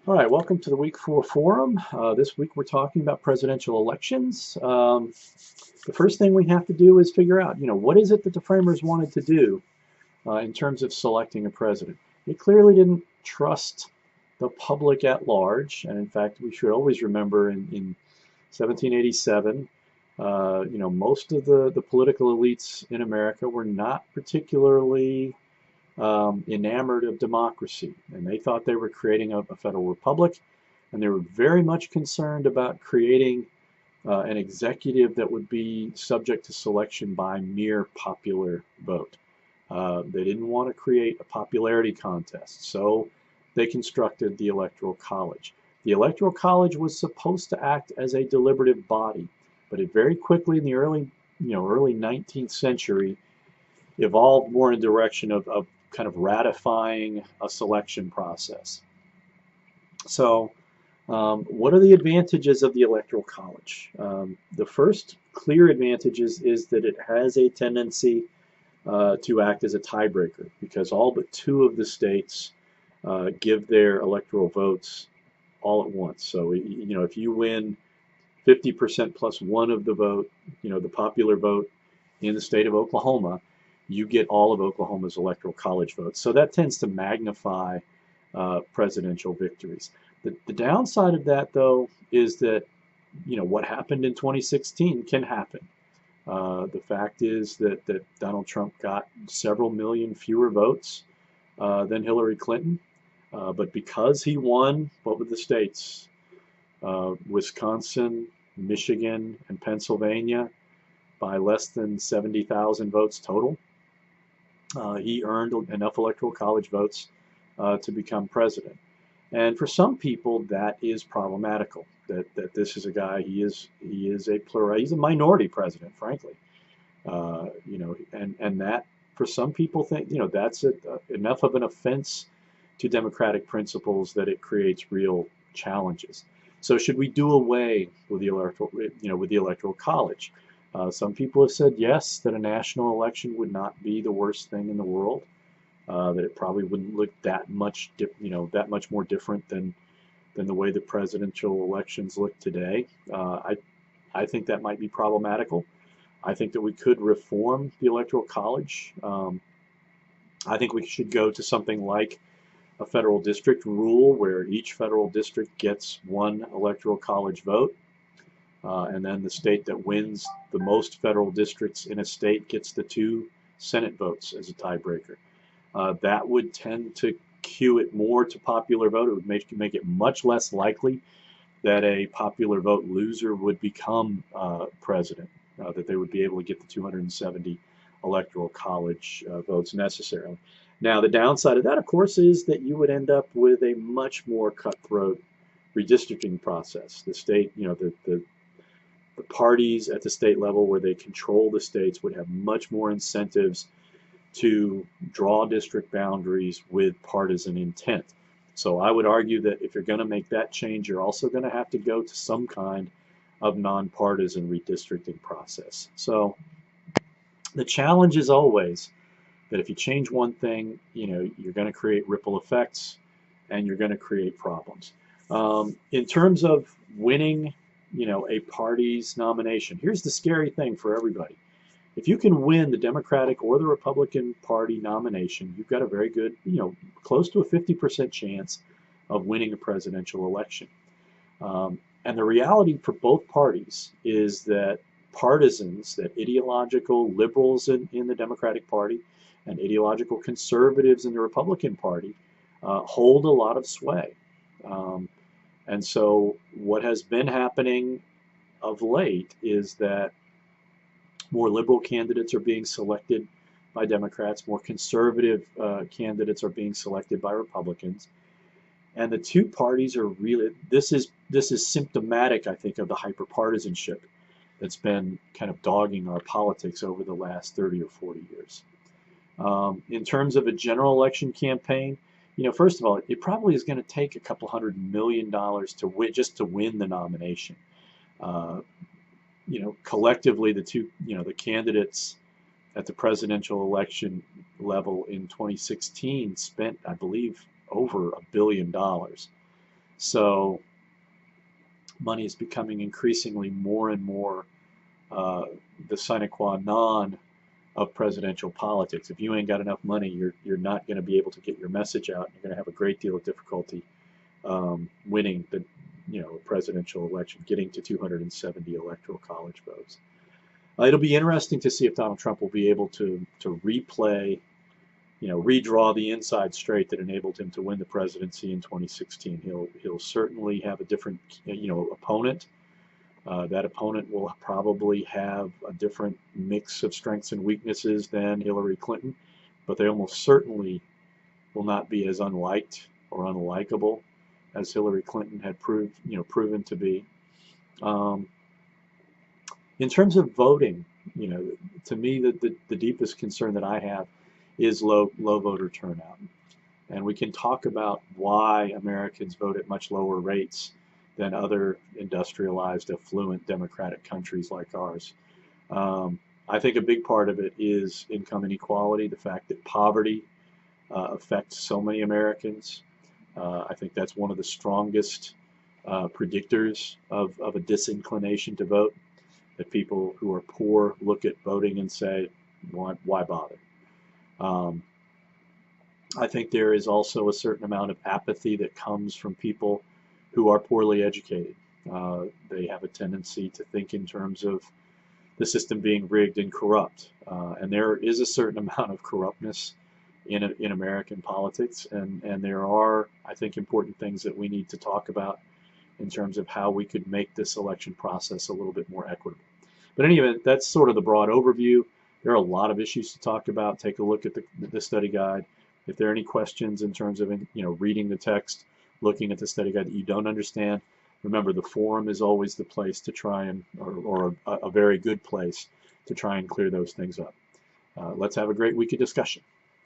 All right, welcome to the Week 4 Forum. This week we're talking about presidential elections. The first thing we have to do is figure out, what is it that the framers wanted to do in terms of selecting a president? They clearly didn't trust the public at large, and in fact, we should always remember in 1787, most of the political elites in America were not particularly enamored of democracy, and they thought they were creating a federal republic, and they were very much concerned about creating an executive that would be subject to selection by mere popular vote. They didn't want to create a popularity contest, so they constructed the Electoral College. The Electoral College was supposed to act as a deliberative body, but it very quickly in the early 19th century evolved more in the direction of kind of ratifying a selection process. So, what are the advantages of the Electoral College? The first clear advantage is that it has a tendency to act as a tiebreaker because all but two of the states give their electoral votes all at once. So, if you win 50% plus one of the vote, the popular vote in the state of Oklahoma, you get all of Oklahoma's electoral college votes. So that tends to magnify presidential victories. The downside of that, though, is that what happened in 2016 can happen. The fact is that Donald Trump got several million fewer votes than Hillary Clinton, but because he won, what were the states? Wisconsin, Michigan, and Pennsylvania by less than 70,000 votes total. He earned enough electoral college votes to become president. And for some people, that is problematical. That this is a guy. He is he's a minority president, frankly. And that for some people think that's enough of an offense to democratic principles that it creates real challenges. So should we do away with the electoral college? Some people have said yes, that a national election would not be the worst thing in the world, that it probably wouldn't look that much more different than the way the presidential elections look today. I think that might be problematical. I think that we could reform the electoral college. I think we should go to something like a federal district rule where each federal district gets one electoral college vote. And then the state that wins the most federal districts in a state gets the 2 Senate votes as a tiebreaker. That would tend to cue it more to popular vote. It would make it much less likely that a popular vote loser would become president, that they would be able to get the 270 electoral college votes necessarily. Now, the downside of that, of course, is that you would end up with a much more cutthroat redistricting process. The state, the parties at the state level where they control the states would have much more incentives to draw district boundaries with partisan intent. So I would argue that if you're going to make that change, you're also going to have to go to some kind of nonpartisan redistricting process. So the challenge is always that if you change one thing, you're going to create ripple effects and you're going to create problems. In terms of winning a party's nomination. Here's the scary thing for everybody. If you can win the Democratic or the Republican Party nomination, you've got a very good, close to a 50% chance of winning a presidential election. And the reality for both parties is that partisans, that ideological liberals in the Democratic Party and ideological conservatives in the Republican Party hold a lot of sway. And so what has been happening of late is that more liberal candidates are being selected by Democrats, more conservative candidates are being selected by Republicans. And the two parties are really, this is symptomatic, I think, of the hyperpartisanship that's been kind of dogging our politics over the last 30 or 40 years. In terms of a general election campaign, first of all, it probably is going to take a couple $100 million to win the nomination. Collectively, the candidates at the presidential election level in 2016 spent, I believe, over $1 billion. So money is becoming increasingly more and more the sine qua non of presidential politics. If you ain't got enough money, you're not going to be able to get your message out. You're going to have a great deal of difficulty winning the presidential election, getting to 270 electoral college votes. It'll be interesting to see if Donald Trump will be able to replay, redraw the inside straight that enabled him to win the presidency in 2016. He'll certainly have a different opponent. That opponent will probably have a different mix of strengths and weaknesses than Hillary Clinton, but they almost certainly will not be as unliked or unlikable as Hillary Clinton had proven to be. In terms of voting, to me, the deepest concern that I have is low voter turnout. And we can talk about why Americans vote at much lower rates than other industrialized, affluent, democratic countries like ours. I think a big part of it is income inequality, the fact that poverty affects so many Americans. I think that's one of the strongest predictors of a disinclination to vote, that people who are poor look at voting and say, why bother? I think there is also a certain amount of apathy that comes from people who are poorly educated. They have a tendency to think in terms of the system being rigged and corrupt. And there is a certain amount of corruptness in American politics. And there are, I think, important things that we need to talk about in terms of how we could make this election process a little bit more equitable. But in any event, that's sort of the broad overview. There are a lot of issues to talk about. Take a look at the study guide. If there are any questions in terms of reading the text, looking at the study guide that you don't understand, remember the forum is always the place to try and, or a very good place to try and clear those things up. Let's have a great week of discussion.